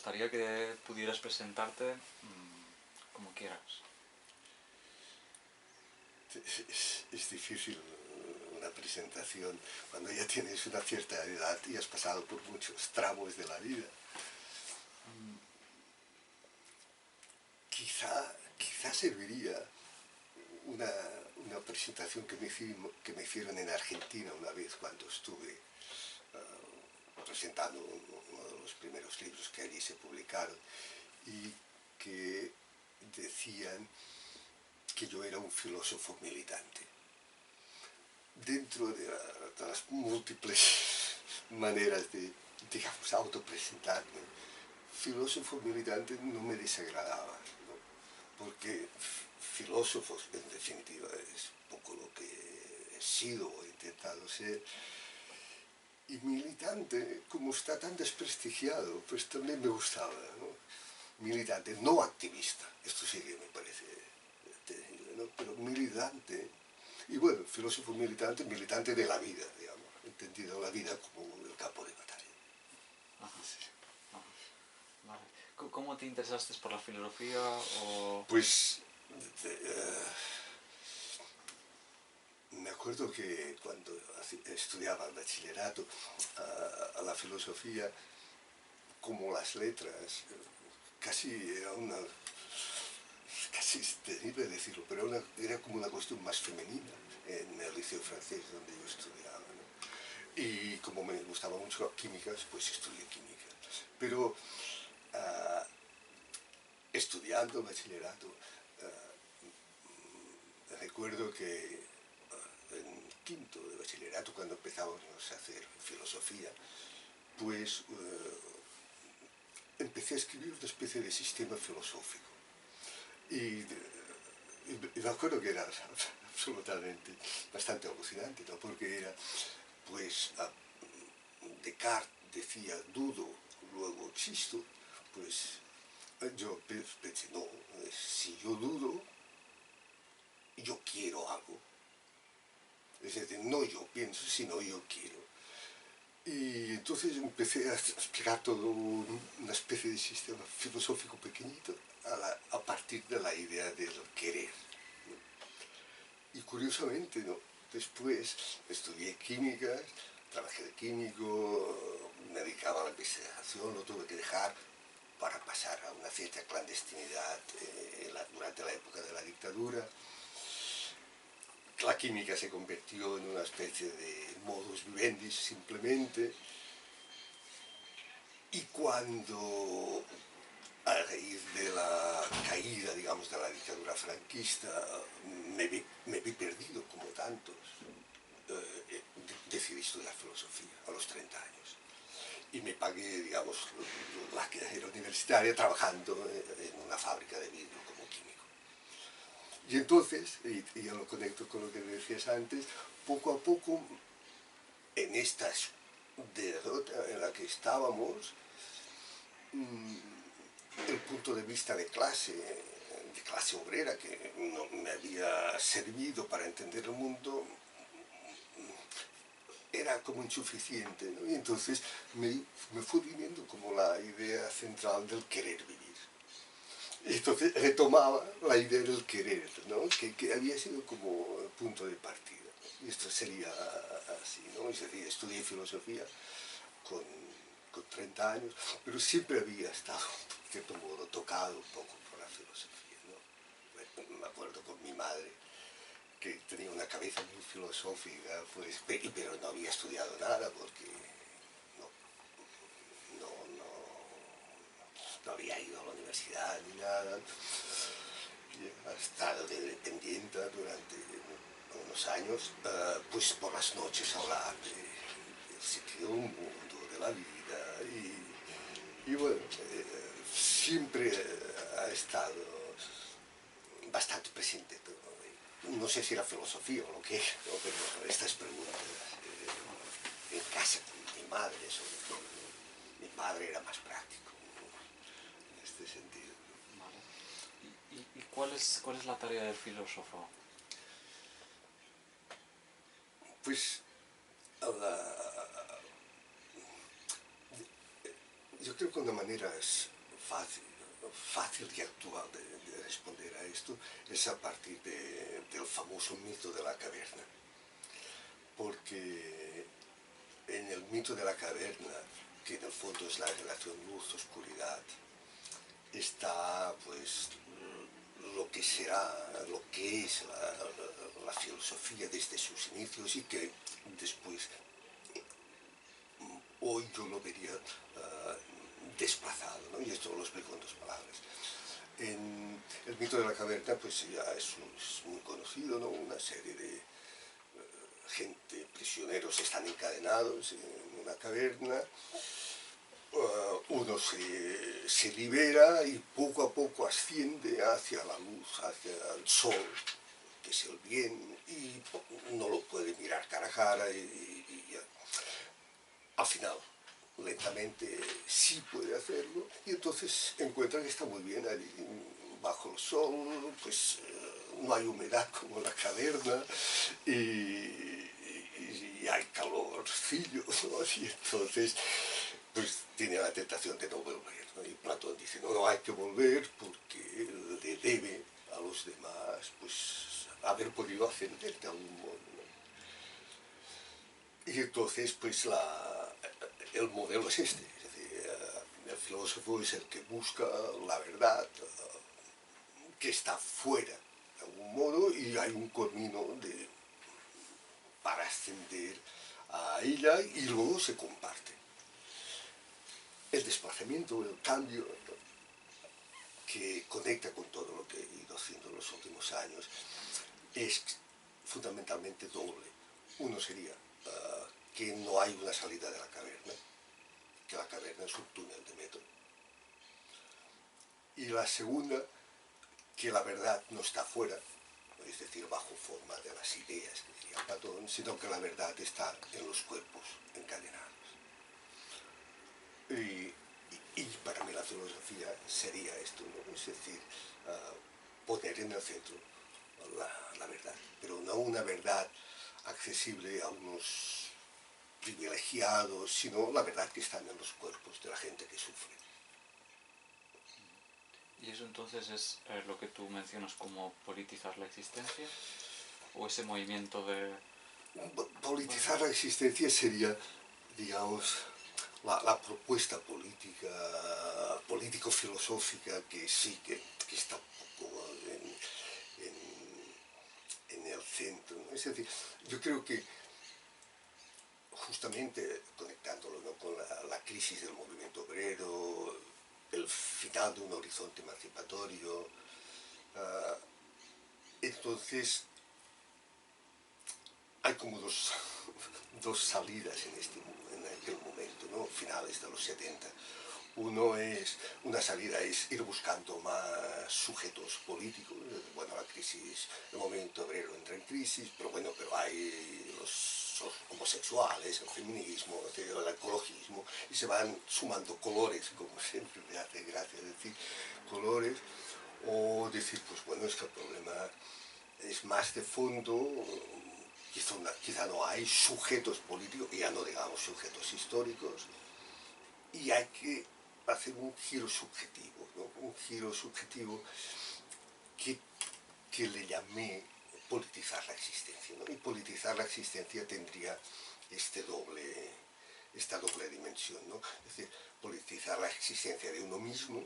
gustaría que pudieras presentarte como quieras. Es difícil una presentación cuando ya tienes una cierta edad y has pasado por muchos tramos de la vida. Quizá serviría una presentación que me hicieron en Argentina una vez cuando estuve presentando uno de los primeros libros que allí se publicaron y que decían que yo era un filósofo militante. Dentro de las múltiples maneras de, digamos, autopresentarme, filósofo militante no me desagradaba, ¿no? Porque filósofos, en definitiva, es poco lo que he sido o he intentado ser. Y militante, como está tan desprestigiado, pues también me gustaba, ¿no? Militante, no activista, esto sí que me parece terrible, ¿no? Pero militante, y bueno, filósofo militante, militante de la vida, digamos, entendido la vida como el campo de batalla. Ajá. Sí. Ajá. Vale. ¿Cómo te interesaste por la filosofía o...? Pues me acuerdo que cuando estudiaba el bachillerato, a la filosofía, como las letras, casi es terrible decirlo, pero era como una cuestión más femenina en el liceo francés donde yo estudiaba, ¿no? Y como me gustaba mucho las químicas, pues estudié química. Pero estudiando bachillerato, recuerdo que en quinto de bachillerato, cuando empezábamos a hacer filosofía, pues empecé a escribir una especie de sistema filosófico. Y me acuerdo que era absolutamente bastante alucinante, ¿no? Porque era, pues, Descartes decía dudo, luego existo, pues yo pensé, no, si yo dudo, yo quiero algo. Es decir, no yo pienso, sino yo quiero. Y entonces empecé a explicar todo una especie de sistema filosófico pequeñito a partir de la idea del querer, ¿no? Y curiosamente, ¿no? Después estudié química, trabajé de químico, me dedicaba a la investigación, lo tuve que dejar para pasar a una cierta clandestinidad durante la época de la dictadura. La química se convirtió en una especie de modus vivendi simplemente, y cuando, a raíz de la caída, digamos, de la dictadura franquista, me vi perdido como tantos, decidí estudiar filosofía a los 30 años. Y me pagué, digamos, la carrera universitaria trabajando en una fábrica de vidrio como químico. Y entonces, y ya lo conecto con lo que decías antes, poco a poco, en esta derrota en la que estábamos, el punto de vista de clase obrera, que no me había servido para entender el mundo, era como insuficiente, ¿no? Y entonces me fue viniendo como la idea central del querer vivir. Y entonces retomaba la idea del querer, ¿no? Que había sido como el punto de partida. Y esto sería así, ¿no? Es decir, estudié filosofía con 30 años, pero siempre había estado, de cierto modo, tocado un poco por la filosofía, ¿no? Bueno, me acuerdo con mi madre, que tenía una cabeza muy filosófica, pues, pero no había estudiado nada porque no había ido a la universidad ni nada. Y ha estado de dependiente durante unos años, pues por las noches hablar del sentido del mundo, de la vida, y bueno, siempre ha estado bastante presente todo. No sé si era filosofía o lo que era, ¿no? Pero estas preguntas en casa con mi madre, sobre todo, ¿no? Mi padre era más práctico, ¿no? En este sentido. Vale. ¿Y cuál es la tarea del filósofo? Pues yo creo que una manera fácil y actual de responder a esto es a partir del famoso mito de la caverna. Porque en el mito de la caverna, que en el fondo es la relación luz-oscuridad, está pues lo que será, lo que es la filosofía desde sus inicios y que después hoy yo lo vería desplazado, ¿no? Y esto lo explico en dos palabras. En el mito de la caverna pues ya es muy conocido, ¿no? Una serie de gente, prisioneros están encadenados en una caverna, uno se libera y poco a poco asciende hacia la luz, hacia el sol, que es el bien, y no lo puede mirar cara a cara y al final lentamente sí puede hacerlo y entonces encuentra que está muy bien allí bajo el sol, pues no hay humedad como en la caverna y hay calorcillo, ¿no? Y entonces pues tiene la tentación de no volver, ¿no? Y Platón dice, no hay que volver porque le debe a los demás pues haber podido ascender de algún modo, ¿no? Y entonces pues el modelo es este, es decir, el filósofo es el que busca la verdad que está fuera de algún modo y hay un camino para ascender a ella y luego se comparte. El desplazamiento, el cambio que conecta con todo lo que he ido haciendo en los últimos años es fundamentalmente doble. Uno sería que no hay una salida de la caverna, que la caverna es un túnel de metro. Y la segunda, que la verdad no está fuera, es decir, bajo forma de las ideas que diría Platón, sino que la verdad está en los cuerpos encadenados. Y para mí la filosofía sería esto, ¿no? Es decir, poner en el centro la verdad, pero no una verdad accesible a unos privilegiados, sino la verdad que está en los cuerpos de la gente que sufre. ¿Y eso entonces es lo que tú mencionas como politizar la existencia? ¿O ese movimiento de...? Politizar la existencia sería, digamos, la propuesta político-filosófica que sí, que está un poco en el centro, ¿no? Es decir, yo creo que justamente conectándolo, ¿no?, con la crisis del movimiento obrero, el final de un horizonte emancipatorio, entonces hay como dos salidas en aquel momento, ¿no?, finales de los 70. Una salida es ir buscando más sujetos políticos. Bueno, la crisis, el movimiento obrero entra en crisis, pero hay los homosexuales, el feminismo, el ecologismo, y se van sumando colores, como siempre me hace gracia decir, colores, o decir, pues bueno, es que el problema es más de fondo, quizá no hay sujetos políticos, ya no digamos sujetos históricos, y hay que hacer un giro subjetivo, ¿no? Un giro subjetivo que le llamé politizar la existencia, ¿no? Y politizar la existencia tendría esta doble dimensión, ¿no? Es decir, politizar la existencia de uno mismo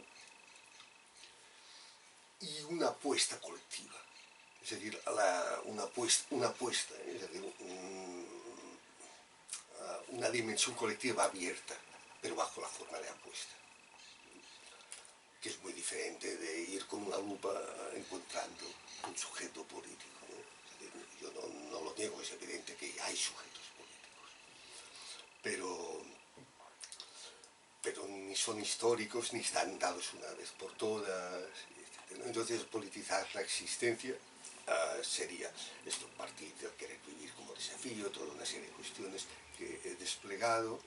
y una apuesta colectiva. Es decir, una apuesta, es decir, una dimensión colectiva abierta, pero bajo la forma de apuesta, que es muy diferente de ir con una lupa encontrando un sujeto político, ¿no? Es decir, yo no lo niego, es evidente que hay sujetos políticos, pero ni son históricos, ni están dados una vez por todas, etc. Entonces, politizar la existencia sería esto, partir del querer vivir como desafío, toda una serie de cuestiones que he desplegado.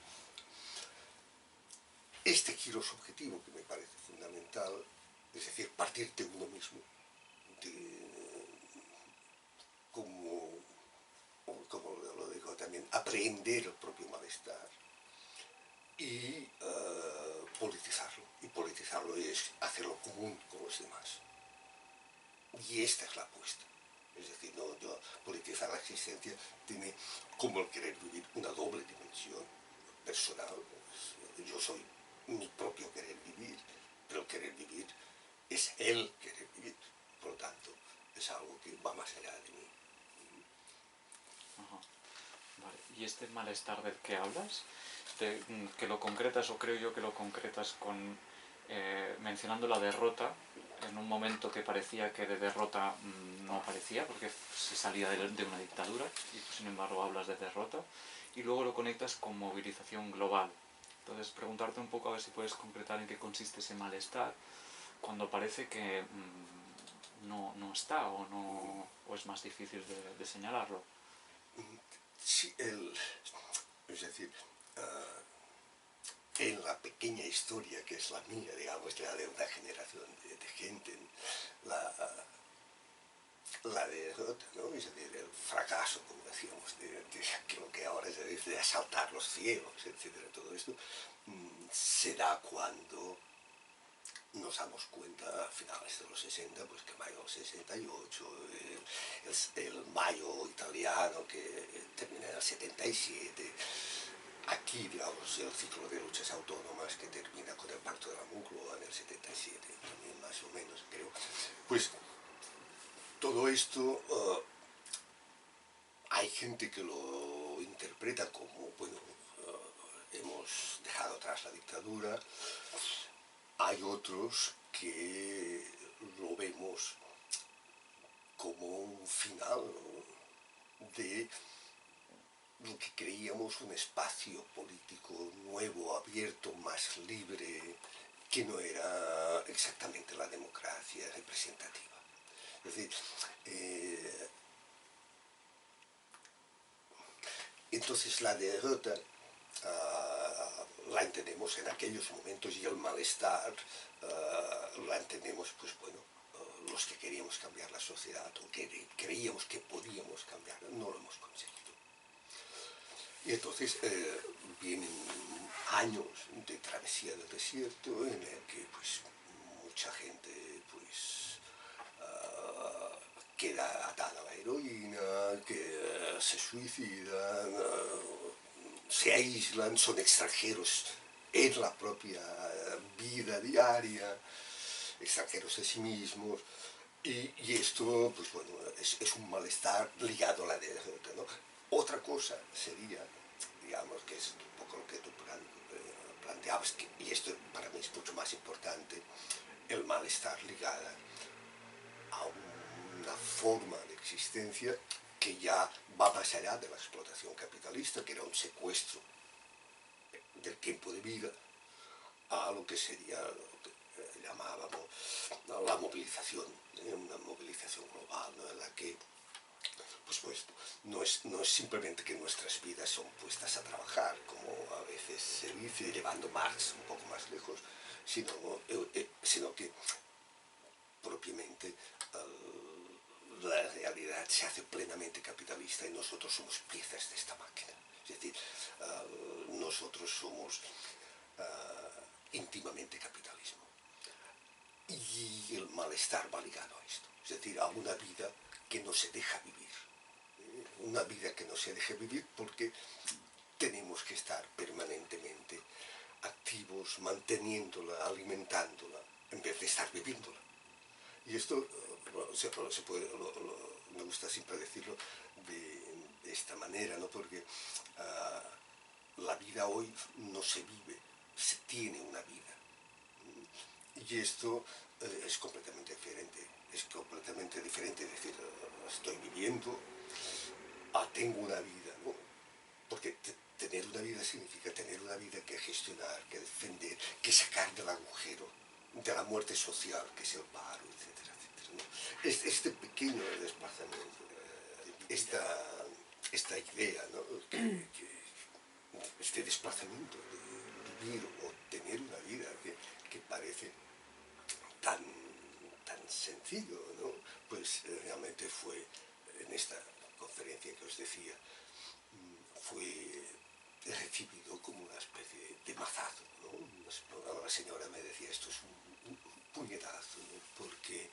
Este giro subjetivo que me parece fundamental, es decir, partir de uno mismo, como lo digo también, aprehender el propio malestar y politizarlo, y politizarlo es hacerlo común con los demás. Y esta es la apuesta. Es decir, politizar la existencia tiene, como el querer vivir, una doble dimensión personal. Yo soy mi propio querer vivir, pero el querer vivir es el querer vivir. Por lo tanto, es algo que va más allá de mí. Ajá. Vale. ¿Y este malestar del que hablas, que lo concretas, o creo yo que lo concretas con mencionando la derrota, en un momento que parecía que de derrota no aparecía, porque se salía de una dictadura, y sin embargo hablas de derrota, y luego lo conectas con movilización global? Entonces, preguntarte un poco a ver si puedes concretar en qué consiste ese malestar, cuando parece que no está, o es más difícil de señalarlo. Sí, es decir, en la pequeña historia que es la mía, digamos, la de una generación de gente, la derrota, ¿no? Es decir, el fracaso, como decíamos, de lo que ahora es de asaltar los cielos, etcétera, todo esto, se da cuando nos damos cuenta a finales de los 60, pues que mayo del 68, el mayo italiano que termina en el 77, aquí, digamos, el ciclo de luchas autónomas que termina con el Pacto de la Moncloa en el 77, también más o menos, creo. Pues todo esto, hay gente que lo interpreta como, bueno, hemos dejado atrás la dictadura. Hay otros que lo vemos como un final de lo que creíamos un espacio político nuevo, abierto, más libre, que no era exactamente la democracia representativa. Es decir, entonces la derrota la entendemos en aquellos momentos, y el malestar la entendemos, pues bueno, los que queríamos cambiar la sociedad, o que creíamos que podíamos cambiarla, no lo hemos conseguido. Y entonces vienen años de travesía del desierto en el que pues mucha gente pues queda atada a la heroína, que se suicidan, se aíslan, son extranjeros en la propia vida diaria, extranjeros de sí mismos, y esto, pues bueno, es un malestar ligado a la derrota, ¿no? Otra cosa sería, digamos, que es un poco lo que tú planteabas, y esto para mí es mucho más importante, el malestar ligado a una forma de existencia que ya va más allá de la explotación capitalista, que era un secuestro del tiempo de vida, a lo que sería lo que llamábamos la movilización, una movilización global, ¿no? En la que pues no es simplemente que nuestras vidas son puestas a trabajar, como a veces se dice, llevando Marx un poco más lejos, sino que propiamente la realidad se hace plenamente capitalista, y nosotros somos piezas de esta máquina. Es decir, nosotros somos íntimamente capitalismo. Y el malestar va ligado a esto. Es decir, a una vida que no se deja vivir. Una vida que no se deja vivir porque tenemos que estar permanentemente activos, manteniéndola, alimentándola, en vez de estar viviéndola. Y esto me gusta siempre decirlo de esta manera, ¿no? Porque la vida hoy no se vive, se tiene una vida. Y esto es completamente diferente. Es completamente diferente decir, estoy viviendo, tengo una vida, ¿no? Porque tener una vida significa tener una vida que gestionar, que defender, que sacar del agujero, de la muerte social, que es el paro, etcétera, etcétera, ¿no? Este pequeño desplazamiento, esta idea, ¿no? Este desplazamiento de vivir o tener una vida que parece tan sencillo, ¿no? Pues realmente fue en esta conferencia que os decía, fue he recibido como una especie de mazazo, ¿no? La señora me decía, esto es un puñetazo, ¿no? Porque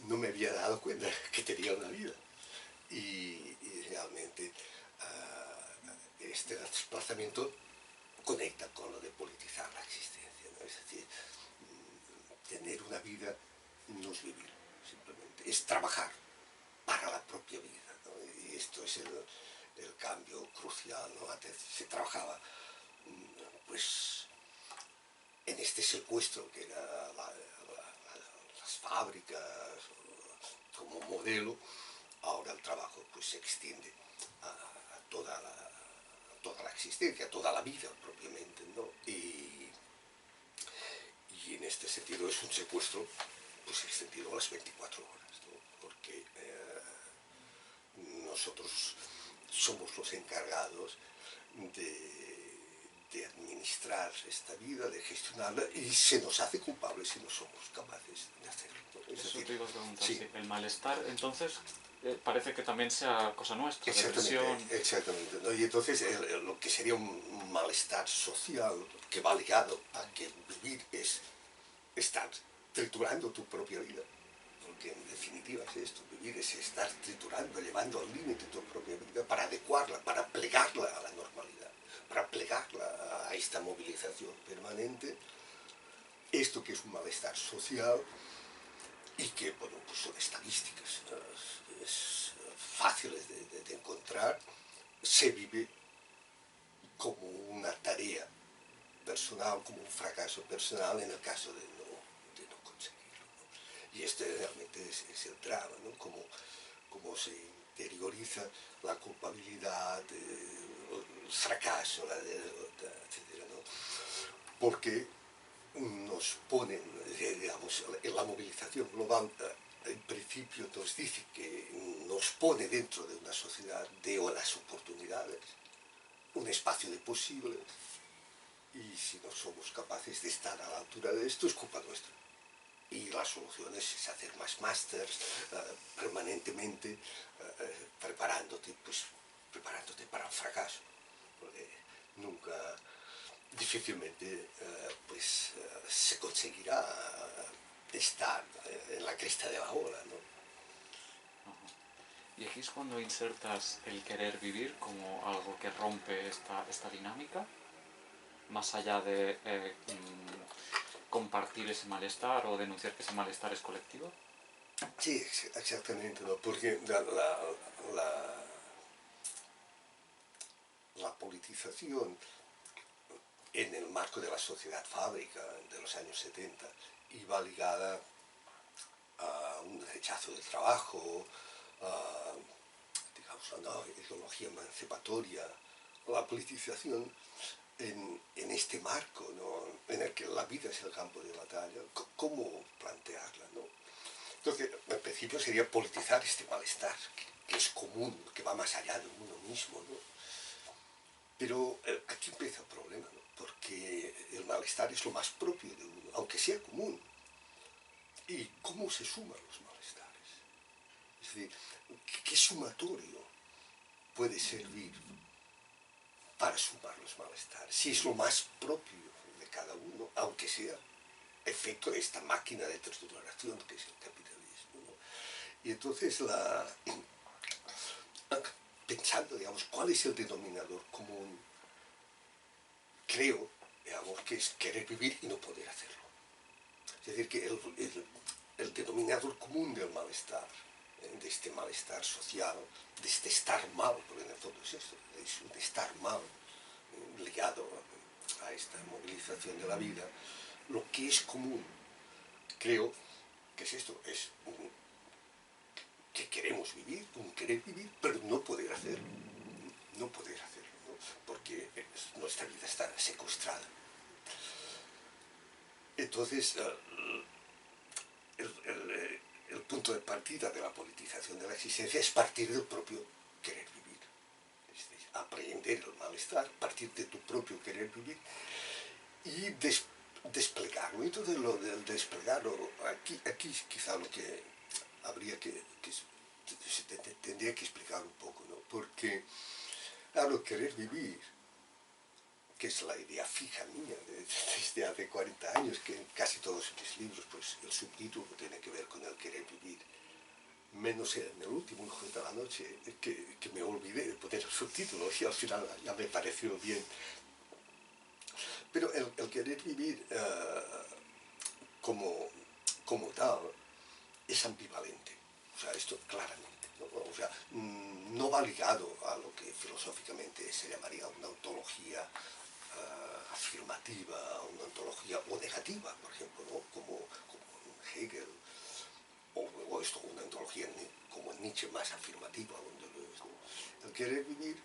no me había dado cuenta que tenía una vida. Y realmente este desplazamiento conecta con lo de politizar la existencia, ¿no? Es decir, tener una vida no es vivir, simplemente es trabajar para la propia vida, ¿no? Y esto es el cambio crucial, ¿no? Antes se trabajaba pues en este secuestro que era las fábricas como modelo. Ahora el trabajo pues se extiende a toda la existencia, a toda la vida propiamente, ¿no? Y en este sentido es un secuestro pues extendido a las 24 horas, ¿no? Porque nosotros somos los encargados de administrar esta vida, de gestionarla, y se nos hace culpables si no somos capaces de hacerlo, ¿no? Es Eso decir, te iba a preguntar, sí, sí. El malestar, entonces, parece que también sea cosa nuestra, depresión... exactamente, exactamente, ¿no? Y entonces lo que sería un malestar social que va ligado a que vivir es estar triturando tu propia vida, porque en definitiva es esto, vivir es estar triturando, llevando al límite tu propia vida para adecuarla, para plegarla a la normalidad, para plegarla a esta movilización permanente, esto que es un malestar social y que, bueno, pues son estadísticas, es fáciles de encontrar, se vive como una tarea personal, como un fracaso personal en el caso de no conseguirlo, ¿no? Y este realmente es el drama, ¿no? Como se interioriza la culpabilidad, el fracaso, la derrota, etc., ¿no? Porque nos ponen, digamos, en la movilización global, en principio nos dice que nos pone dentro de una sociedad de las oportunidades, un espacio de posibles, y si no somos capaces de estar a la altura de esto es culpa nuestra. Y la solución es hacer más másters permanentemente, preparándote para el fracaso, porque nunca, difícilmente se conseguirá estar en la cresta de la ola, ¿no? Y aquí es cuando insertas el querer vivir como algo que rompe esta dinámica, más allá de compartir ese malestar o denunciar que ese malestar es colectivo. Sí, exactamente, ¿no? Porque la politización en el marco de la sociedad fábrica de los años 70 iba ligada a un rechazo del trabajo, a, digamos, a una ideología emancipatoria, la politización en este marco, ¿no? En el que la vida es el campo de batalla, ¿cómo plantearla, ¿no? Entonces, en principio sería politizar este malestar, que es común, que va más allá de uno mismo, ¿no? Pero aquí empieza el problema, ¿no? Porque el malestar es lo más propio de uno, aunque sea común. ¿Y cómo se suman los malestares? Es decir, ¿qué sumatorio puede servir para sumar los malestares? Si es lo más propio de cada uno, aunque sea efecto de esta máquina de trituración que es el capitalismo, ¿no? Y entonces pensando, digamos, cuál es el denominador común, creo, digamos, que es querer vivir y no poder hacerlo. Es decir, que el denominador común del malestar, de este malestar social, de este estar mal, porque en el fondo es eso, es un estar mal, ligado a esta movilización de la vida, lo que es común, creo que es esto, es que queremos vivir, un querer vivir, pero no poder hacerlo, no poder hacerlo, ¿no? Porque nuestra vida está secuestrada. Entonces, el punto de partida de la politización de la existencia es partir del propio querer vivir. Es decir, aprender el malestar, partir de tu propio querer vivir y desplegarlo. Entonces, lo del desplegarlo, aquí es quizá lo que habría se tendría que explicar un poco, ¿no? Porque, claro, querer vivir que es la idea fija mía desde hace 40 años, que en casi todos mis libros pues el subtítulo tiene que ver con el querer vivir, menos en el último, Hijo de la Noche, que me olvidé de poner el subtítulo y al final ya me pareció bien. Pero el querer vivir como tal es ambivalente, o sea, esto claramente, ¿no? O sea, no va ligado a lo que filosóficamente se llamaría una ontología afirmativa, una ontología o negativa, por ejemplo, ¿no? como Hegel, o esto, una ontología como Nietzsche más afirmativa, donde el querer vivir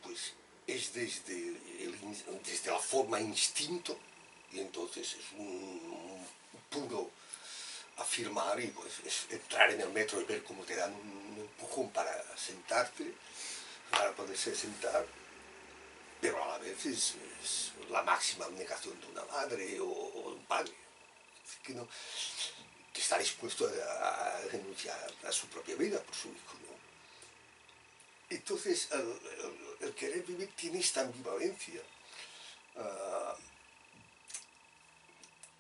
pues es desde la forma instinto, y entonces es un puro afirmar, y pues es entrar en el metro y ver cómo te dan un empujón para sentarte, para poderse sentar, pero a la vez es la máxima negación de una madre o de un padre, que, no, que está dispuesto a renunciar a su propia vida por su hijo, ¿no? Entonces el querer vivir tiene esta ambivalencia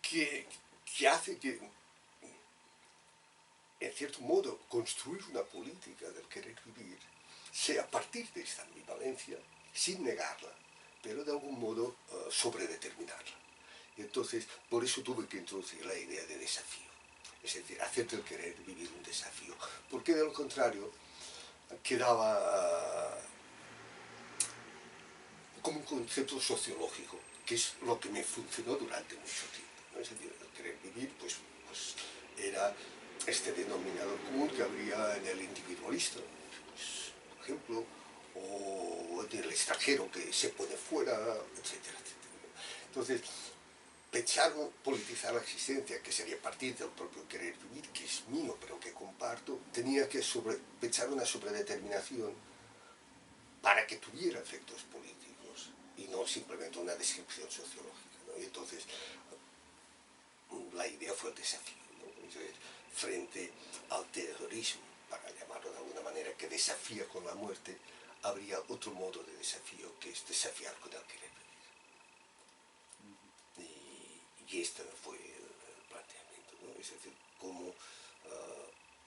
que hace que, en cierto modo, construir una política del querer vivir sea a partir de esta ambivalencia, sin negarla, pero de algún modo sobredeterminarla. Y entonces, por eso tuve que introducir la idea de desafío, es decir, hacer del querer vivir un desafío, porque de lo contrario quedaba como un concepto sociológico, que es lo que me funcionó durante mucho tiempo, ¿no? Es decir, el querer vivir pues era este denominador común que habría en el individualista, pues, por ejemplo, o en el extranjero que se pone fuera, etcétera, etcétera. Entonces, pensar politizar la existencia, que sería partir del propio querer vivir, que es mío, pero que comparto, tenía que pensar una sobredeterminación para que tuviera efectos políticos y no simplemente una descripción sociológica, ¿no? Y entonces la idea fue el desafío, ¿no? Entonces, frente al terrorismo, para llamarlo de alguna manera, que desafía con la muerte, habría otro modo de desafío, que es desafiar con el querer vivir. Y este fue el planteamiento, ¿no? Es decir, cómo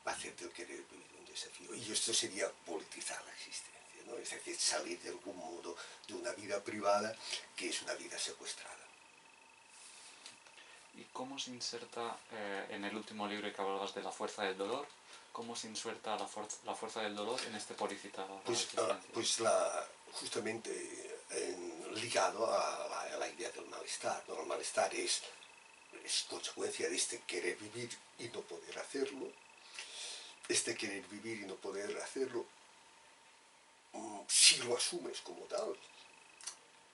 hacer del querer vivir un desafío. Y esto sería politizar la existencia, ¿no? Es decir, salir de algún modo de una vida privada que es una vida secuestrada. ¿Y cómo se inserta en el último libro que hablabas de la fuerza del dolor? ¿Cómo se inserta la fuerza del dolor en este politizar la existencia? Pues justamente ligado a la idea del malestar, ¿no? El malestar es consecuencia de este querer vivir y no poder hacerlo. Este querer vivir y no poder hacerlo, si lo asumes como tal,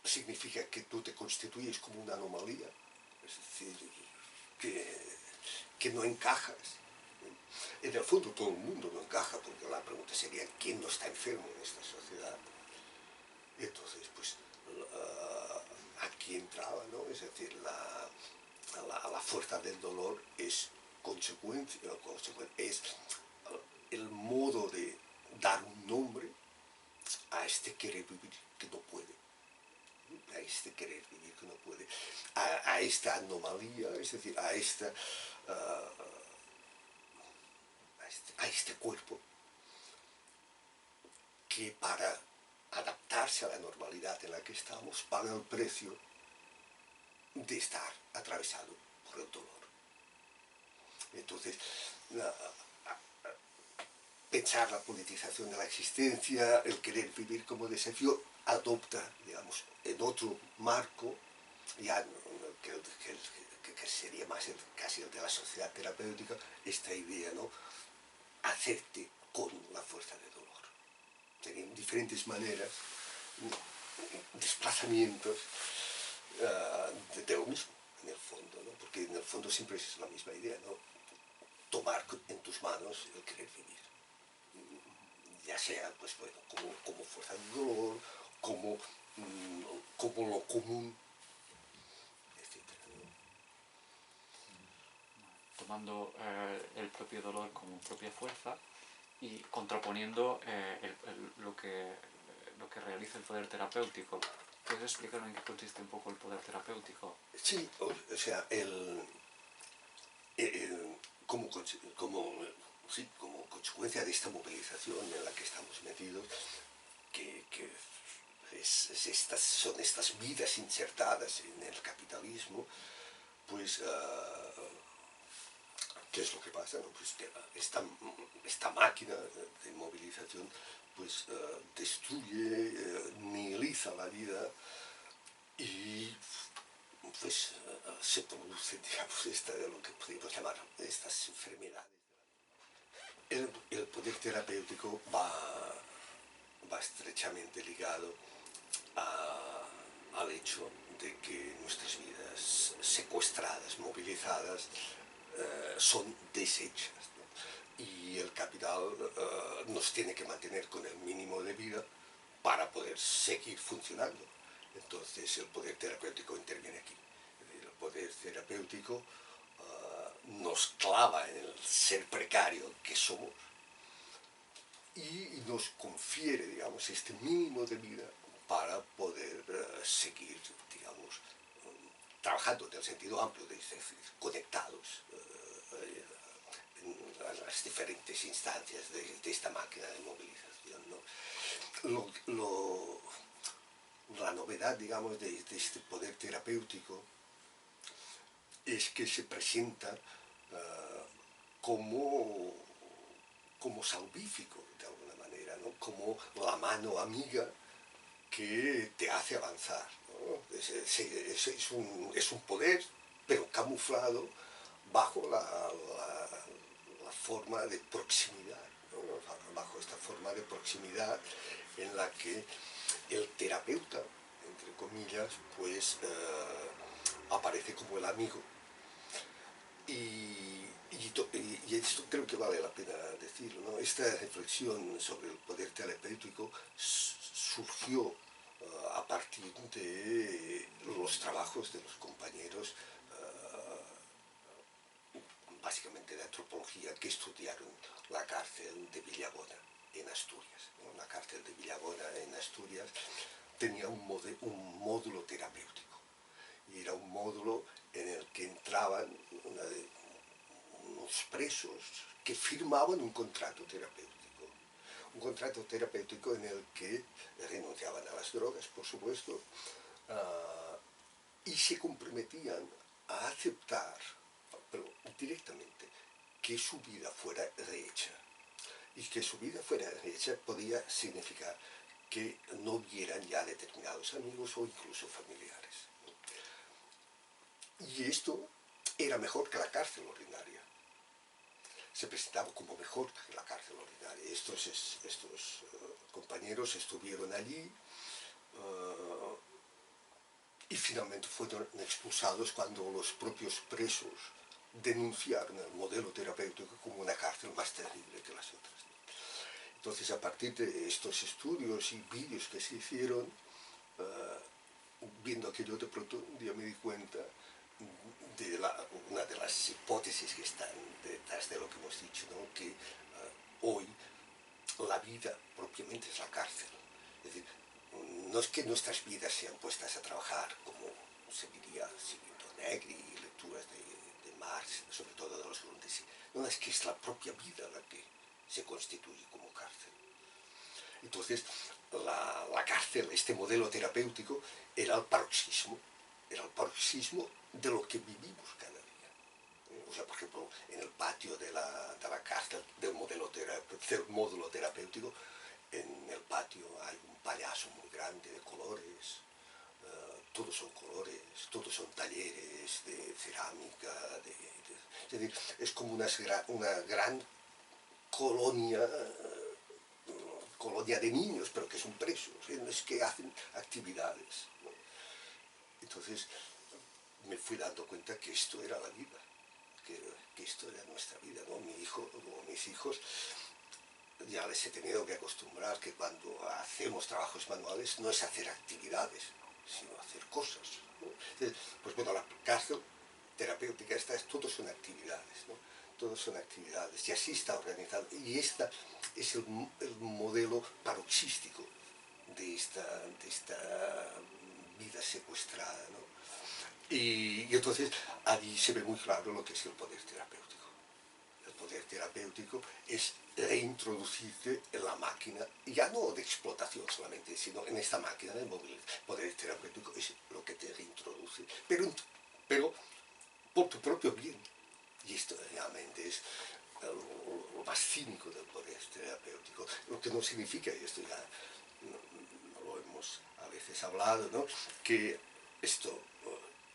significa que tú te constituyes como una anomalía, es decir, que no encajas. En el fondo todo el mundo no encaja, porque la pregunta sería ¿quién no está enfermo en esta sociedad? Entonces, pues aquí entraba, ¿no? Es decir, la fuerza del dolor es consecuencia, es el modo de dar un nombre a este querer vivir que no puede, a este querer vivir que no puede, a esta anomalía, es decir, a este cuerpo que para adaptarse a la normalidad en la que estamos paga el precio de estar atravesado por el dolor. Entonces, pensar la politización de la existencia, el querer vivir como desafío, adopta, digamos, en otro marco, ya que sería más casi el de la sociedad terapéutica, esta idea, ¿no? Hacerte con la fuerza de dolor. Serían diferentes maneras, desplazamientos de lo mismo, en el fondo, ¿no? Porque en el fondo siempre es la misma idea, ¿no? Tomar en tus manos el querer vivir. Ya sea, pues bueno, como fuerza de dolor, como lo común, etc. Tomando el propio dolor como propia fuerza y contraponiendo lo que realiza el poder terapéutico ¿Puedes explicarme en qué consiste un poco el poder terapéutico? Sí, o sea, como, sí, como consecuencia de esta movilización en la que estamos metidos, que son estas vidas insertadas en el capitalismo, pues, ¿qué es lo que pasa? ¿No? Pues que esta máquina de movilización pues destruye, nihiliza la vida y pues se produce, digamos, lo que podríamos llamar estas enfermedades. El poder terapéutico va estrechamente ligado al hecho de que nuestras vidas secuestradas, movilizadas, son deshechas, ¿no? Y el capital nos tiene que mantener con el mínimo de vida para poder seguir funcionando. Entonces el poder terapéutico interviene aquí. El poder terapéutico nos clava en el ser precario que somos y nos confiere, digamos, este mínimo de vida para poder seguir, digamos, trabajando en el sentido amplio, es decir, conectados en las diferentes instancias de esta máquina de movilización, ¿no? La novedad, digamos, de este poder terapéutico es que se presenta como, como salvífico, de alguna manera, ¿no? Como la mano amiga que te hace avanzar, ¿no? Es un poder, pero camuflado bajo la forma de proximidad, ¿no? Bajo esta forma de proximidad en la que el terapeuta, entre comillas, pues aparece como el amigo. Y esto creo que vale la pena decirlo, ¿no? Esta reflexión sobre el poder terapéutico surgió a partir de los trabajos de los compañeros, básicamente de antropología, que estudiaron la cárcel de Villabona, en Asturias, ¿no? La cárcel de Villabona, en Asturias, tenía un módulo terapéutico. Y era un módulo en el que entraban unos presos que firmaban un contrato terapéutico. Un contrato terapéutico en el que renunciaban a las drogas, por supuesto, y se comprometían a aceptar, pero directamente, que su vida fuera rehecha. Y que su vida fuera rehecha podía significar que no vieran ya determinados amigos o incluso familiares. Y esto era mejor que la cárcel ordinaria. Se presentaba como mejor que la cárcel ordinaria. Estos compañeros estuvieron allí y finalmente fueron expulsados cuando los propios presos denunciaron el modelo terapéutico como una cárcel más terrible que las otras. Entonces, a partir de estos estudios y vídeos que se hicieron, viendo aquello, de pronto un día me di cuenta de una de las hipótesis que están detrás de lo que hemos dicho, ¿no? Que hoy la vida propiamente es la cárcel. Es decir, no es que nuestras vidas sean puestas a trabajar, como se diría siguiendo Negri y lecturas de Marx, sobre todo de los Grundrisse. No, es que es la propia vida la que se constituye como cárcel. Entonces, la cárcel, este modelo terapéutico, era el paroxismo de lo que vivimos cada día. O sea, por ejemplo, en el patio de la cárcel, del módulo terapéutico, en el patio hay un payaso muy grande de colores, todos son colores, todos son talleres de cerámica, es decir, es como una gran colonia de niños, pero que son presos, es que hacen actividades, ¿no? Entonces me fui dando cuenta que esto era la vida, que esto era nuestra vida, ¿no? Mi hijo o mis hijos ya les he tenido que acostumbrar que cuando hacemos trabajos manuales no es hacer actividades, sino hacer cosas, ¿no? Entonces, pues bueno, la cárcel terapéutica todos son actividades, ¿no? Todos son actividades, y así está organizado. Y este es el modelo paroxístico de esta vida secuestrada, ¿no? Y entonces allí se ve muy claro lo que es el poder terapéutico. El poder terapéutico es reintroducirte en la máquina, ya no de explotación solamente, sino en esta máquina de movilidad. El poder terapéutico es lo que te reintroduce, pero por tu propio bien. Y esto realmente es lo más cínico del poder terapéutico, lo que no significa, y esto ya no lo hemos a veces hablado, ¿no?, que esto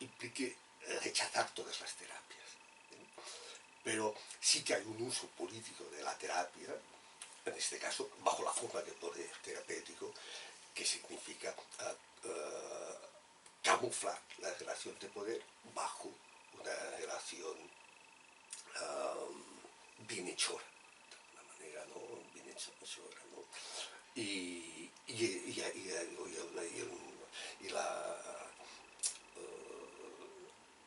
implique rechazar todas las terapias, ¿eh? Pero sí que hay un uso político de la terapia, en este caso bajo la forma de poder terapéutico, que significa camuflar la relación de poder bajo una relación bienhechora, de alguna manera, ¿no? Bienhechora, ¿no? Y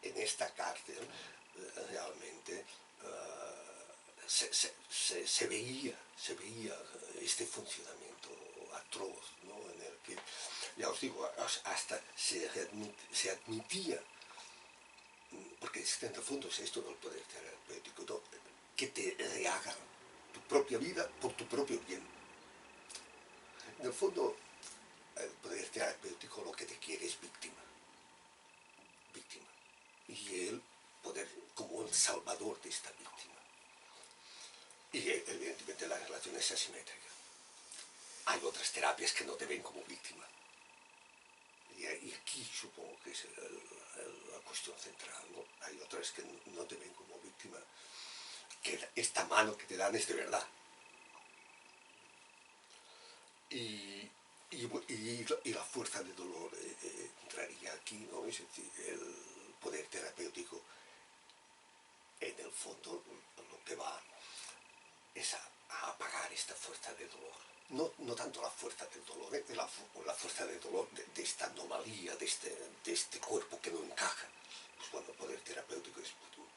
en esta cárcel realmente se veía este funcionamiento atroz, ¿no?, en el que, ya os digo, hasta se admitía, porque en el fondo es esto del poder terapéutico, ¿no?, que te rehagan tu propia vida por tu propio bien. En el fondo, el poder terapéutico lo que te quiere es víctima. Víctima. Y el poder como el salvador de esta víctima. Y evidentemente la relación es asimétrica. Hay otras terapias que no te ven como víctima. Y aquí supongo que es la cuestión central, ¿no? Hay otras que no te ven como víctima, que esta mano que te dan es de verdad. Y la fuerza de dolor entraría aquí, ¿no? Es decir, el poder terapéutico, en el fondo, lo que va es a apagar esta fuerza de dolor. No tanto la fuerza del dolor, la fuerza de dolor de esta anomalía, de este cuerpo que no encaja. Pues cuando el poder terapéutico es,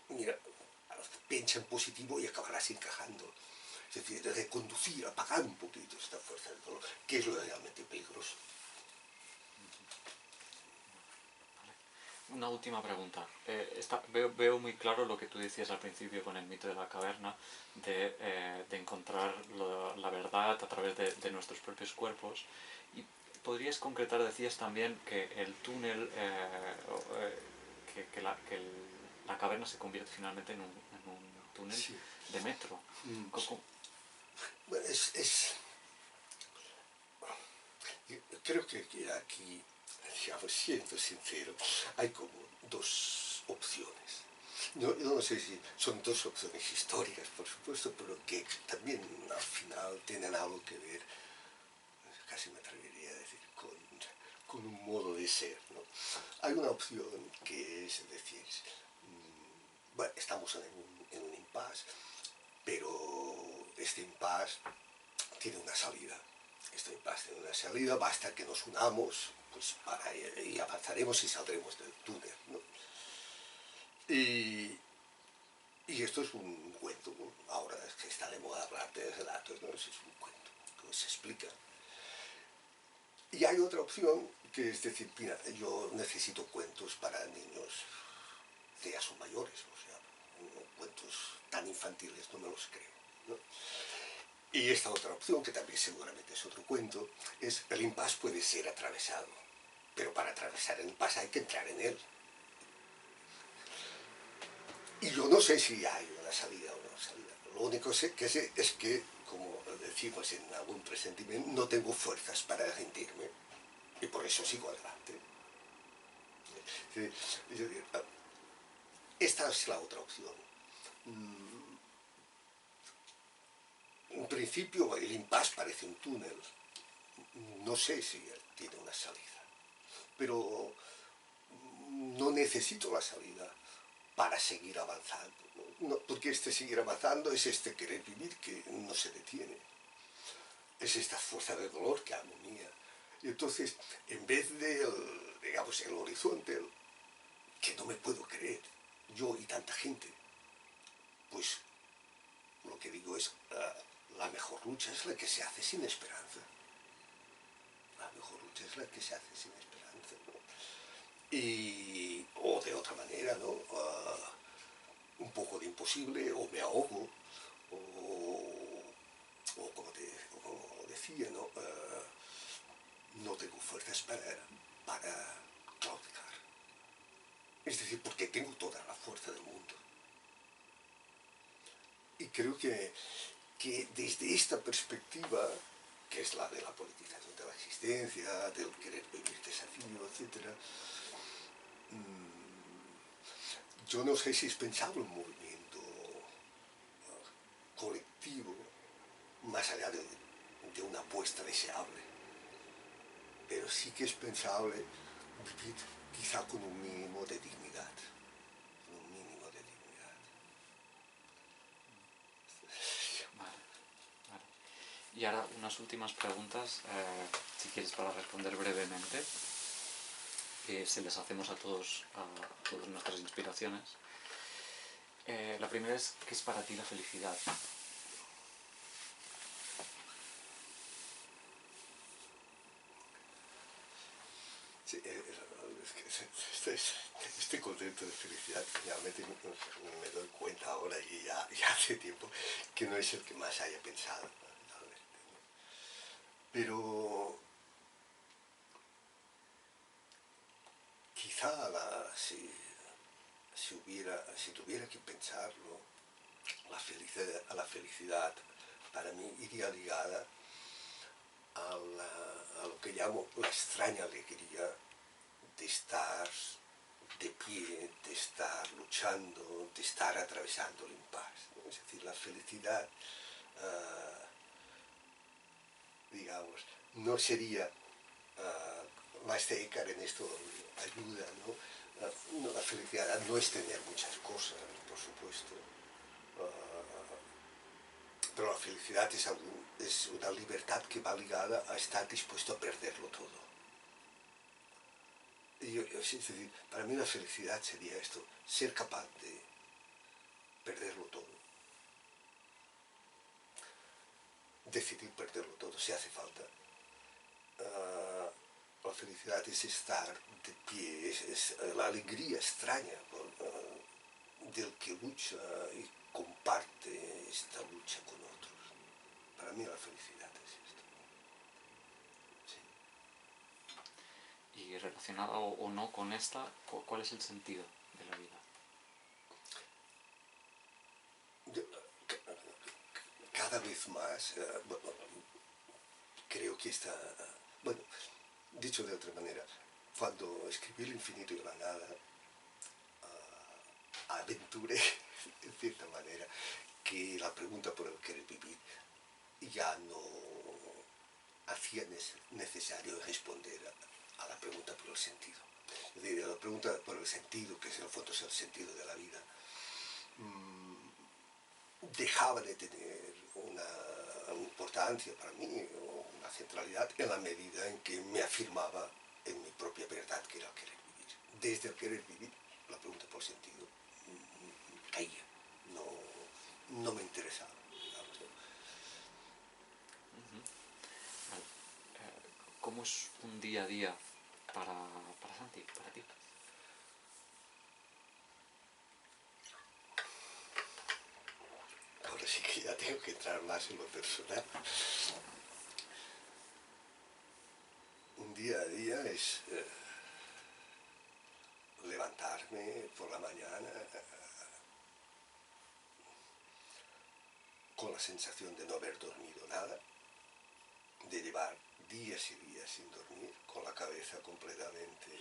mira, piensa en positivo y acabarás encajando. Es decir, de reconducir, apagar un poquito esta fuerza del dolor, que es lo realmente peligroso. Una última pregunta. Veo muy claro lo que tú decías al principio con el mito de la caverna, de encontrar la verdad a través de nuestros propios cuerpos. Y podrías concretar, decías también que el túnel, que la caverna se convierte finalmente en un túnel, sí, de metro. Bueno, creo que aquí, siendo sincero, hay como dos opciones. Yo no sé si son dos opciones históricas, por supuesto, pero que también al final tienen algo que ver, casi me atrevería a decir, con un modo de ser, ¿no? Hay una opción que es decir, bueno, estamos en un impasse, pero este impasse tiene una salida. Este impasse tiene una salida, basta que nos unamos, pues y avanzaremos y saldremos del túnel, ¿no? Y esto es un cuento, ¿no? Ahora es que está de moda hablar de relatos, ¿no? Es un cuento que se explica. Y hay otra opción que es decir, mira, yo necesito cuentos para niños que ya son mayores, o sea, cuentos tan infantiles no me los creo, ¿no? Y esta otra opción, que también seguramente es otro cuento, es el impasse puede ser atravesado, pero para atravesar el impasse hay que entrar en él. Y yo no sé si hay una salida o no salida. Lo único que sé es que, como decimos en algún presentimiento, no tengo fuerzas para rendirme y por eso sigo adelante. Esta es la otra opción. En principio el impasse parece un túnel. No sé si tiene una salida, pero no necesito la salida para seguir avanzando, ¿no? Porque este seguir avanzando es este querer vivir que no se detiene. Es esta fuerza de dolor que agonía. Y entonces, en vez de, digamos, el horizonte, que no me puedo creer, yo y tanta gente, pues lo que digo es, la mejor lucha es la que se hace sin esperanza. la mejor lucha es la que se hace sin esperanza, ¿no? O de otra manera, ¿no? Un poco de imposible, o me ahogo, o como decía, ¿no? No tengo fuerzas para claudicar. Es decir, porque tengo toda la fuerza del mundo. Y creo que desde esta perspectiva, que es la de la politización de la existencia, del querer vivir desafío, etc., yo no sé si es pensable un movimiento colectivo más allá de una apuesta deseable, pero sí que es pensable vivir quizá con un mínimo de dignidad, con un mínimo de dignidad. Vale, vale. Y ahora unas últimas preguntas, si quieres, para responder brevemente. Se les hacemos a todas nuestras inspiraciones. La primera es, ¿qué es para ti la felicidad? Sí, estoy contento de felicidad. Realmente me doy cuenta ahora y ya hace tiempo que no es el que más haya pensado. Pero quizá si tuviera que pensarlo, la felicidad para mí iría ligada a lo que llamo la extraña alegría de estar de pie, de estar luchando, de estar atravesando el impasse, ¿no? Es decir, la felicidad, digamos, no sería Maestro en esto ayuda, ¿no? La felicidad no es tener muchas cosas, por supuesto, pero la felicidad es una libertad que va ligada a estar dispuesto a perderlo todo. Es decir, para mí la felicidad sería esto, ser capaz de perderlo todo. Decidir perderlo todo si hace falta. La felicidad es estar de pie, es la alegría extraña del que lucha y comparte esta lucha con otros. Para mí la felicidad es esto. Sí. Y relacionado o no con esta, ¿cuál es el sentido de la vida? Cada vez más, creo que está, bueno, dicho de otra manera, cuando escribí El infinito y la nada, aventuré, en cierta manera, que la pregunta por el querer vivir ya no hacía necesario responder a la pregunta por el sentido. Es decir, a la pregunta por el sentido, que en el fondo es el sentido de la vida, dejaba de tener una importancia para mí, una centralidad, en la medida en que me afirmaba en mi propia verdad, que era el querer vivir. Desde el querer vivir, la pregunta por sentido caía, no me interesaba, digamos, ¿no? Vale. ¿Cómo es un día a día para Santi, para ti? Ahora sí que ya tengo que entrar más en lo personal. Un día a día es levantarme por la mañana con la sensación de no haber dormido nada, de llevar días y días sin dormir, con la cabeza completamente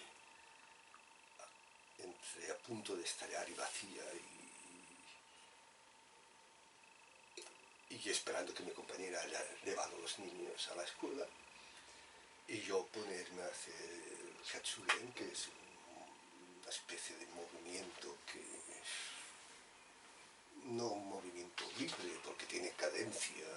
entre a punto de estallar y vacía y esperando que mi compañera haya llevado a los niños a la escuela y yo ponerme a hacer el Hatsugen, que es una especie de movimiento que no un movimiento libre porque tiene cadencia,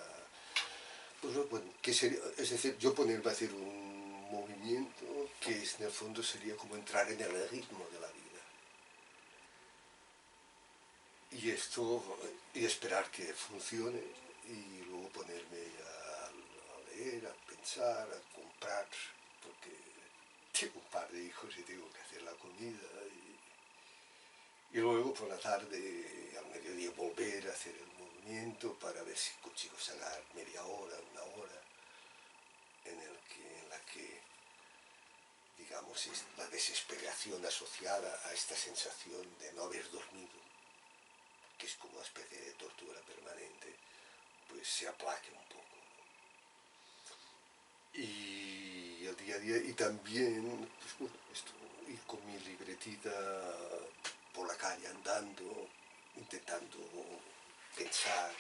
pues bueno, que sería, es decir, yo ponerme a hacer un movimiento que en el fondo sería como entrar en el ritmo de la vida. Y esto, y esperar que funcione y luego ponerme a leer, a pensar, a comprar, porque tengo un par de hijos y tengo que hacer la comida. Y luego por la tarde, al mediodía, volver a hacer el movimiento para ver si consigo sacar media hora, una hora, en la que, digamos, es la desesperación asociada a esta sensación de no haber dormido, que es como una especie de tortura permanente, pues se aplaque un poco. Y el día a día, y también, pues bueno, esto, ir con mi libretita por la calle andando, intentando pensar.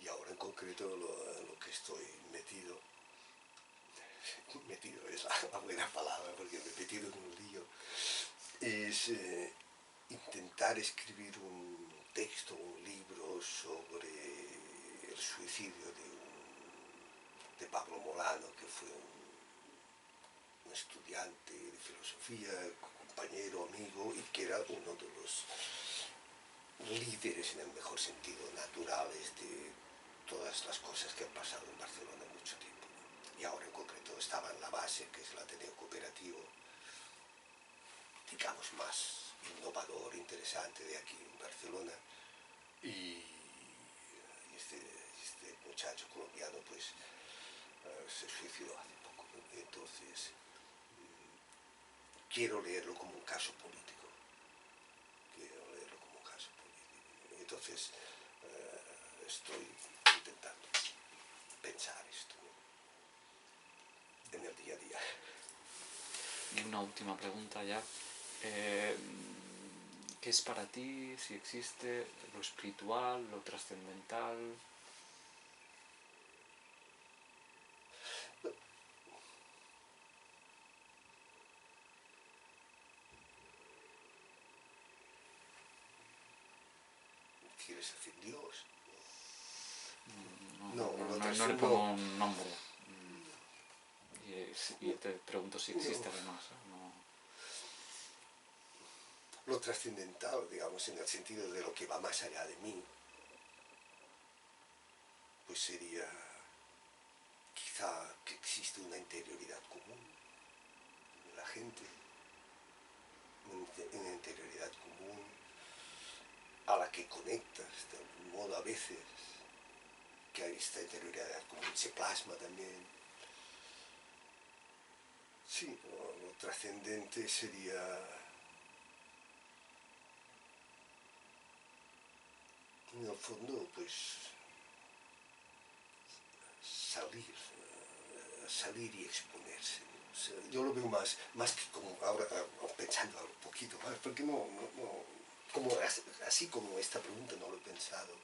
Y ahora en concreto lo que estoy metido es la buena palabra, porque me he metido en un lío, es intentar escribir un texto, un libro sobre el suicidio de Pablo Molano, que fue un estudiante de filosofía, compañero, amigo, y que era uno de los líderes, en el mejor sentido, naturales de todas las cosas que han pasado en Barcelona mucho tiempo. Y ahora en concreto estaba en la base, que es el Ateneo Cooperativo, digamos, más innovador, interesante de aquí en Barcelona. Y este muchacho colombiano pues se suicidó hace poco. Entonces quiero leerlo como un caso político. Entonces estoy intentando pensar esto, ¿no?, en el día a día. Y una última pregunta ya. ¿Qué es para ti, si existe, lo espiritual, lo trascendental? ¿Quieres decir Dios? No le pongo un nombre. Y te pregunto si existe además. No. Lo trascendental, digamos, en el sentido de lo que va más allá de mí, pues sería quizá que existe una interioridad común en la gente, una interioridad común a la que conectas de algún modo a veces, que esta interioridad común se plasma también. Sí, lo trascendente sería en el fondo, pues salir y exponerse. O sea, yo lo veo más que como ahora, pensando un poquito más, porque como así como esta pregunta no lo he pensado,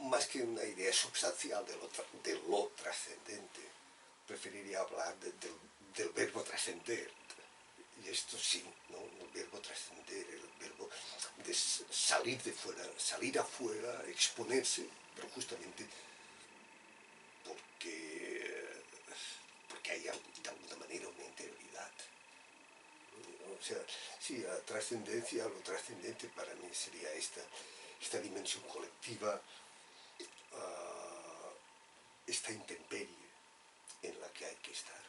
más que una idea substancial de lo trascendente, preferiría hablar del verbo trascender. Y esto sí, ¿no?, el verbo trascender, el verbo de salir de fuera, salir afuera, exponerse, pero justamente porque hay de alguna manera una interioridad. O sea, sí, la trascendencia, lo trascendente para mí sería esta dimensión colectiva, esta intemperie en la que hay que estar.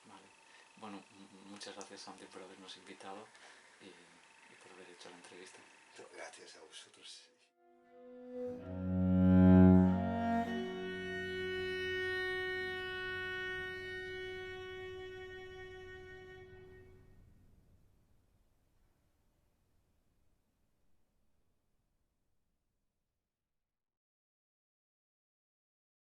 Vale. Bueno, muchas gracias, Santi, por habernos invitado y por haber hecho la entrevista. Gracias a vosotros.